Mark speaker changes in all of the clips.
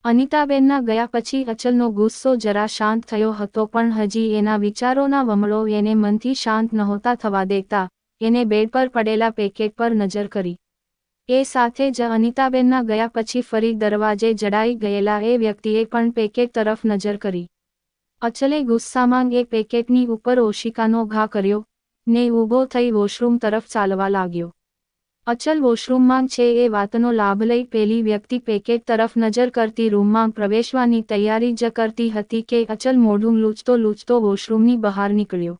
Speaker 1: અનિતાબેનના ગયા પછી અચલનો ગુસ્સો જરા શાંત થયો હતો, પણ હજી એના વિચારોના વમળો એને મનથી શાંત નહોતા થવા દેતા. એને બેડ પર પડેલા પેકેટ પર નજર કરી. એ સાથે જ અનિતાબેનના ગયા પછી ફરી દરવાજે જડાઈ ગયેલા એ વ્યક્તિએ પણ પેકેટ તરફ નજર કરી. અચલે ગુસ્સામાં એ પેકેટની ઉપર ઓશિકાનો ઘા કર્યો ને ઊભો થઈ વોશરૂમ તરફ ચાલવા લાગ્યો. અચલ વોશરૂમમાં છે એ વાતનો લાભ લઈ પેલી વ્યક્તિ પેકેટ તરફ નજર કરતી રૂમમાં પ્રવેશવાની તૈયારી જ કરતી હતી કે અચલ મોઢું લૂછતો વોશરૂમની બહાર નીકળ્યો.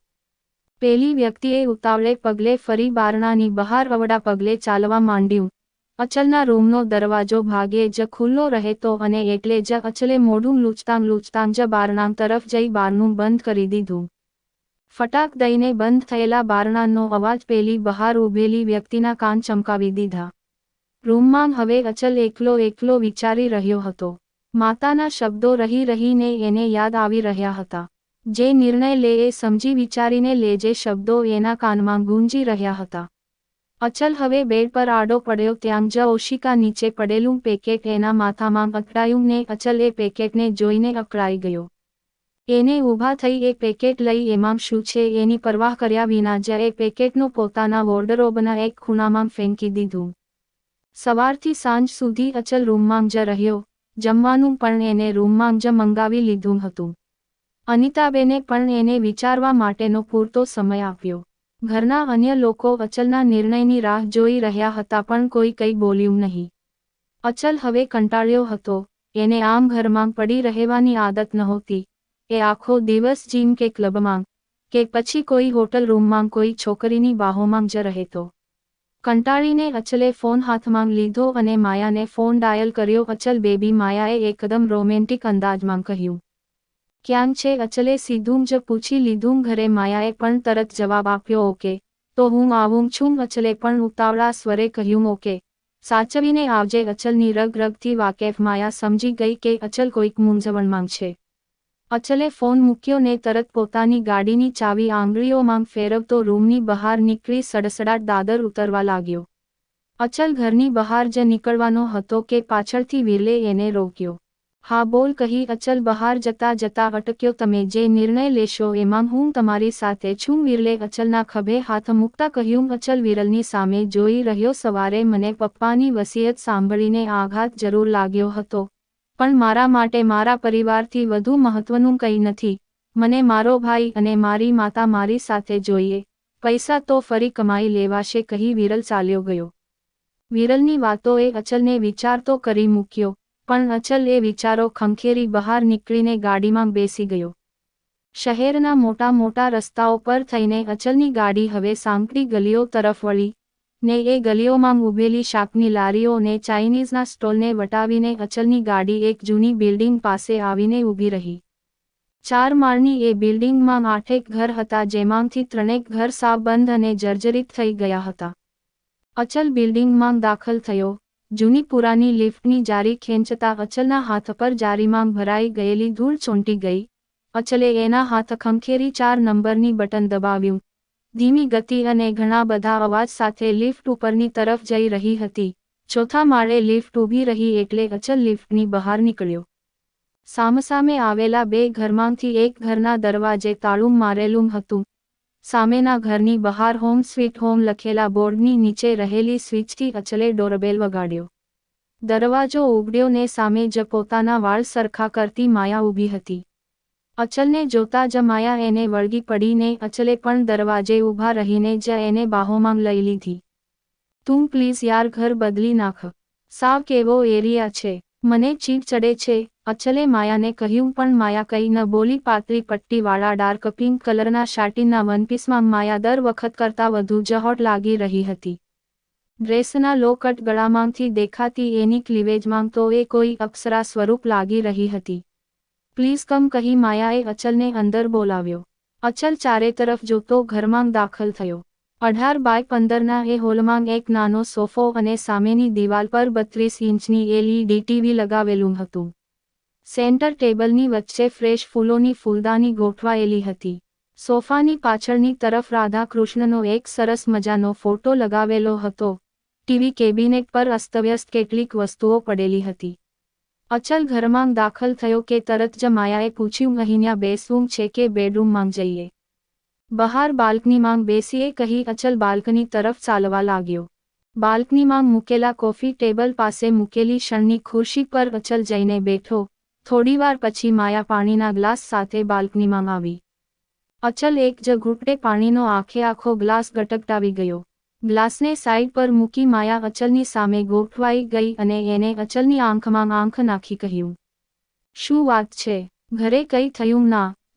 Speaker 1: પેલી વ્યક્તિએ ઉતાવળે પગલે ફરી બારણાની બહાર અવળા પગલે ચાલવા માંડ્યું. અચલના રૂમનો દરવાજો ભાગે જ ખુલ્લો રહેતો અને એટલે જ અચલે મોઢું લૂછતાં જ બારણા તરફ જઈ બારણું બંધ કરી દીધું. ફટાક દઈને બંધ થયેલા બારણાનો અવાજ પેલી બહાર ઊભેલી વ્યક્તિના કાન ચમકાવી દીધા. રૂમમાં હવે અચલ એકલો વિચારી રહ્યો હતો. માતાના શબ્દો રહીને એને યાદ આવી રહ્યા હતા. જે નિર્ણય લે એ સમજી વિચારીને લે, જે શબ્દો એના કાનમાં ગૂંજી રહ્યા હતા. અચલ હવે બેડ પર આડો પડ્યો ત્યાં જ ઓશિકા નીચે પડેલું પેકેટ એના માથામાં અકળાયું ને અચલ એ પેકેટને જોઈને અકળાઈ ગયો. એને ઊભા થઈ એ પેકેટ લઈ એમાં શું છે એની પરવાહ કર્યા વિના જ એ પેકેટનો પોતાના વોર્ડરોબના એક ખૂણામાં ફેંકી દીધું. સવારથી સાંજ સુધી અચલ રૂમમાં જ રહ્યો. જમવાનું પણ એને રૂમમાં જ મંગાવી લીધું હતું. અનિતાબેને પણ એને વિચારવા માટેનો પૂરતો સમય આપ્યો. ઘરના અન્ય લોકો અચલના નિર્ણયની રાહ જોઈ રહ્યા હતા, પણ કોઈ કંઈ બોલ્યું નહીં. અચલ હવે કંટાળ્યો હતો. એને આમ ઘરમાં પડી રહેવાની આદત નહોતી. એ આખો દિવસ જીમ કે ક્લબમાં કે પછી કોઈ હોટલ રૂમમાં કોઈ છોકરીની બાહોમાં જ રહેતો. કંટાળીને અચલે ફોન હાથમાં લીધો અને માયાને ફોન ડાયલ કર્યો. અચલ બેબી, માયાએ એકદમ રોમેન્ટિક અંદાજમાં કહ્યું. ક્યાં છે? અચલે સીધું જ પૂછી લીધું. ઘરે. માયાએ પણ તરત જવાબ આપ્યો. ઓકે, તો હું આવું છું. અચલે પણ ઉતાવળા સ્વરે કહ્યું. ઓકે, સાચવીને આવજે. અચલની રગરગથી વાકેફ માયા સમજી ગઈ કે અચલ કોઈક મૂંઝવણમાં છે. અચલે ફોન મૂક્યો ને તરત પોતાની ગાડીની ચાવી આંગળીઓમાં ફેરવતો રૂમની બહાર નીકળી સડસડાટ દાદર ઉતરવા લાગ્યો. અચલ ઘરની બહાર જ નીકળવાનો હતો કે પાછળથી વિરલે એને રોક્યો. હા બોલ, કહી અચલ બહાર જતા અટક્યો. તમે જે નિર્ણય લેશો એમાં હું તમારી સાથે છું, વિરલે અચલના ખભે હાથ મૂકતા કહ્યું. અચલ વિરલની સામે જોઈ રહ્યો. સવારે મને પપ્પાની વસિયત સાંભળીને આઘાત જરૂર લાગ્યો હતો, પણ મારા માટે મારા પરિવારથી વધુ મહત્વનું કંઈ નથી. મને મારો ભાઈ અને મારી માતા મારી સાથે જોઈએ. પૈસા તો ફરી કમાઈ લેવાશે, કહી વિરલ ચાલ્યો ગયો. વિરલની વાતોએ અચલને વિચારતો કરી મૂક્યો, પણ અચલ એ વિચારો ખંખેરી બહાર નીકળીને ગાડીમાં બેસી ગયો. શહેરના મોટા રસ્તાઓ પર થઈને અચલની ગાડી હવે સાંકડી ગલીઓ તરફ વળી ને એ ગલીઓમાં ઊભેલી શાકની લારીઓ ને ચાઇનીઝના સ્ટોલને વટાવીને અચલની ગાડી એક જૂની બિલ્ડિંગ પાસે આવીને ઊભી રહી. 4 માળની એ બિલ્ડિંગમાં 8 ઘર હતા, જેમાંથી 3 ઘર સાવ બંધ અને જર્જરિત થઈ ગયા હતા. અચલ બિલ્ડિંગમાં દાખલ થયો. જૂની પુરાની લિફ્ટની જારી ખેંચતા અચલના હાથ પર જારીમાં ભરાઈ ગયેલી ધૂળ ચોંટી ગઈ. અચલે એના હાથ ખંખેરી 4 નંબરની બટન દબાવ્યું. ધીમી ગતિ અને ઘણા બધા અવાજ સાથે લિફ્ટ ઉપરની તરફ જઈ રહી હતી. 4થા માળે લિફ્ટ ઊભી રહી એટલે અચલ લિફ્ટની બહાર નીકળ્યો. સામસામે આવેલા 2 ઘરમાંથી એક ઘરના દરવાજે તાળું મારેલું હતું. સામેના ઘરની બહાર હોમ સ્વીટ હોમ લખેલા બોર્ડની નીચે રહેલી સ્વિચથી અચલે ડોરબેલ વગાડ્યો. દરવાજો ઉઘડ્યો ને સામે જ પોતાના વાળ સરખા કરતી માયા ઊભી હતી. અચલને જોતા જ માયા એને વળગી પડીને અચલે પણ દરવાજે ઊભા રહીને જ એને બાહોમાં લઈ લીધી. તું પ્લીઝ યાર ઘર બદલી નાખ. સાવ કેવો એરિયા છે, મને ચીડ ચડે છે, અચલે માયાને કહ્યું. પણ માયા કંઈ ન બોલી. પાતળી પટ્ટીવાળા ડાર્ક પિંક કલરના શાટીના વનપીસમાં માયા દર વખત કરતાં વધુ જ હોટ લાગી રહી હતી. ડ્રેસના લો કટ ગળામાંથી દેખાતી એની ક્લીવેજમાં તો એ કોઈ અપ્સરા સ્વરૂપ લાગી રહી હતી. પ્લીઝ કમ, કહી માયાએ અચલને અંદર બોલાવ્યો. અચલ ચારે તરફ જોતો ઘરમાં દાખલ થયો. 18 બાય 15ના એ હોલમાં એક નાનો સોફો અને સામેની દિવાલ પર 32 ઇંચની LED ટીવી લગાવેલું હતું. સેન્ટર ટેબલની વચ્ચે ફ્રેશ ફૂલોની ફૂલદાની ગોઠવાયેલી હતી. સોફાની પાછળની તરફ રાધા કૃષ્ણનો એક સરસ મજાનો ફોટો લગાવેલો હતો. ટીવી કેબિનેટ પર અસ્તવ્યસ્ત કેટલીક વસ્તુઓ પડેલી હતી. અચલ ઘરમાં દાખલ થયો કે તરત જ માયાએ પૂછ્યું, અહીંયા બેસવું છે કે બેડરૂમમાં જઈએ? બહાર બાલ્કનીમાં બેસીએ કહી અચલ બાલ્કની તરફ ચાલવા લાગ્યો. બાલ્કનીમાં મૂકેલા કોફી ટેબલ પાસે મૂકેલી શણની ખુરશી પર અચલ જઈને બેઠો. થોડીવાર પછી માયા પાણીના ગ્લાસ સાથે બાલ્કનીમાં આવી. અચલ એક જ ઘૂંટે પાણીનો આખો ગ્લાસ ગટગટાવી ગયો. ગ્લાસને સાઈડ પર મૂકી માયા અચલની સામે ગોઠવાઈ ગઈ અને એને અચલની આંખમાં આંખ નાખી કહ્યું, શું વાત છે? ઘરે કંઈ થયું?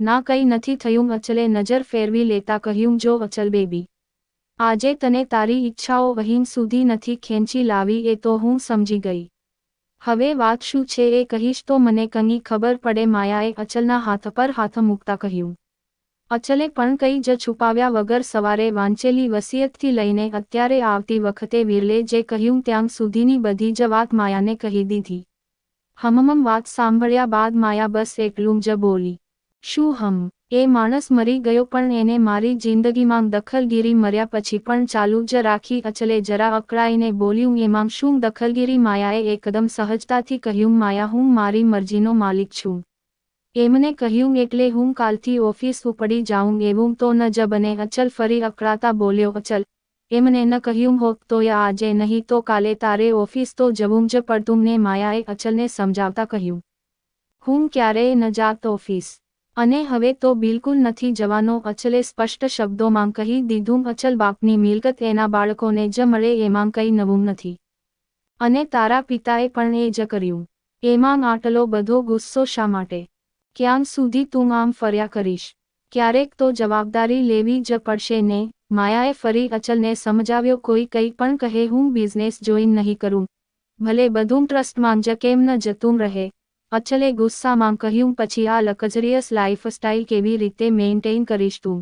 Speaker 1: ના કંઈ નથી થયું. અચલે નજર ફેરવી લેતા કહ્યું, જો અચલ બેબી, આજે તને તારી ઈચ્છાઓ અહીં સુધી નથી ખેંચી લાવી એ તો હું સમજી ગઈ. હવે વાત શું છે એ કહીશ તો મને કંઈ ખબર પડે. માયાએ અચલના હાથ પર હાથ મૂકતા કહ્યું. અચલે પણ કંઈ જ છુપાવ્યા વગર સવારે વાંચેલી વસિયતથી લઈને અત્યારે આવતી વખતે વિરલે જે કહ્યું ત્યાં સુધીની બધી જ વાત માયાને કહી દીધી. વાત સાંભળ્યા બાદ માયા બસ એટલું જ બોલી, શું? એ માણસ મરી ગયો પણ એને મારી જિંદગીમાં દખલગીરી મર્યા પછી પણ ચાલુ જ રાખી? અચલે જરા અકળાઈને બોલ્યું, એમાં શું દખલગીરી? માયાએ એકદમ સહજતાથી કહ્યું, માયા, હું મારી મરજીનો માલિક છું. એમને કહ્યું એટલે હું કાલથી ઓફિસ ઉપડી જાઉં એવું તો ન જ બને. અચલ ફરી અકળાતા બોલ્યો, અચલ, એમને ન કહ્યું હોત તો આજે નહીં તો કાલે તારે ઓફિસ તો જવું જ પડતું ને? માયાએ અચલને સમજાવતા કહ્યું, હું ક્યારેય ન જાત ઓફિસ, અને હવે તો બિલકુલ નથી જવાનો. અચલે સ્પષ્ટ શબ્દોમાં કહી દીધું, અચલ બાપની મિલકત એના બાળકોને જ મળે એમાં કંઈ નવું નથી, અને તારા પિતાએ પણ એ જ કર્યું. એમાં આટલો બધો ગુસ્સો શા માટે? ક્યાં સુધી તું આમ ફર્યા કરીશ? ક્યારેક તો જવાબદારી લેવી જ પડશે ને? માયાએ ફરી અચલને સમજાવ્યો, કોઈ કંઈ પણ કહે હું બિઝનેસ જોઈન નહીં કરું, ભલે બધું ટ્રસ્ટમાં જ કેમ ન જતું રહે. અચલે ગુસ્સામાં કહ્યું, પછી આ લક્ઝરિયસ લાઈફસ્ટાઈલ કેવી રીતે મેઇન્ટેન કરીશ તું?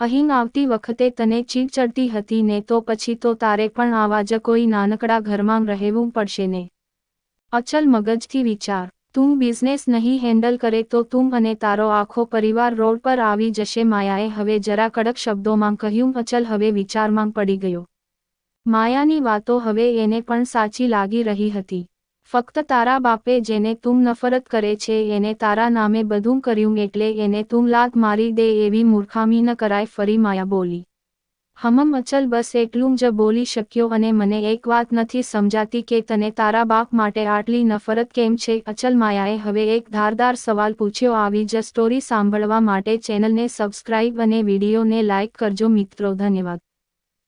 Speaker 1: અહીં આવતી વખતે તને ચીડ ચડતી હતી ને, તો પછી તો તારે પણ આવા જ કોઈ નાનકડા ઘરમાં રહેવું પડશે ને? અચલ મગજથી વિચાર, તું બિઝનેસ નહીં હેન્ડલ કરે તો તું અને તારો આખો પરિવાર રોડ પર આવી જશે. માયાએ હવે જરા કડક શબ્દોમાં કહ્યું. અચલ હવે વિચારમાં પડી ગયો. માયાની વાતો હવે એને પણ સાચી લાગી રહી હતી. ફક્ત તારા બાપે જેને તું નફરત કરે છે એને તારા નામે બધું કર્યું એટલે એને તું લાત મારી દે એવી મૂર્ખામી ન કરાય. ફરી માયા બોલી. અચલ બસ એટલું જ બોલી શક્યો, અને મને એક વાત નથી સમજાતી કે તને તારા બાપ માટે આટલી નફરત કેમ છે? અચલ માયાએ હવે એક ધારદાર સવાલ પૂછ્યો. આવી જ સ્ટોરી સાંભળવા માટે ચેનલને સબસ્ક્રાઇબ અને વિડીયોને લાઇક કરજો મિત્રો. ધન્યવાદ.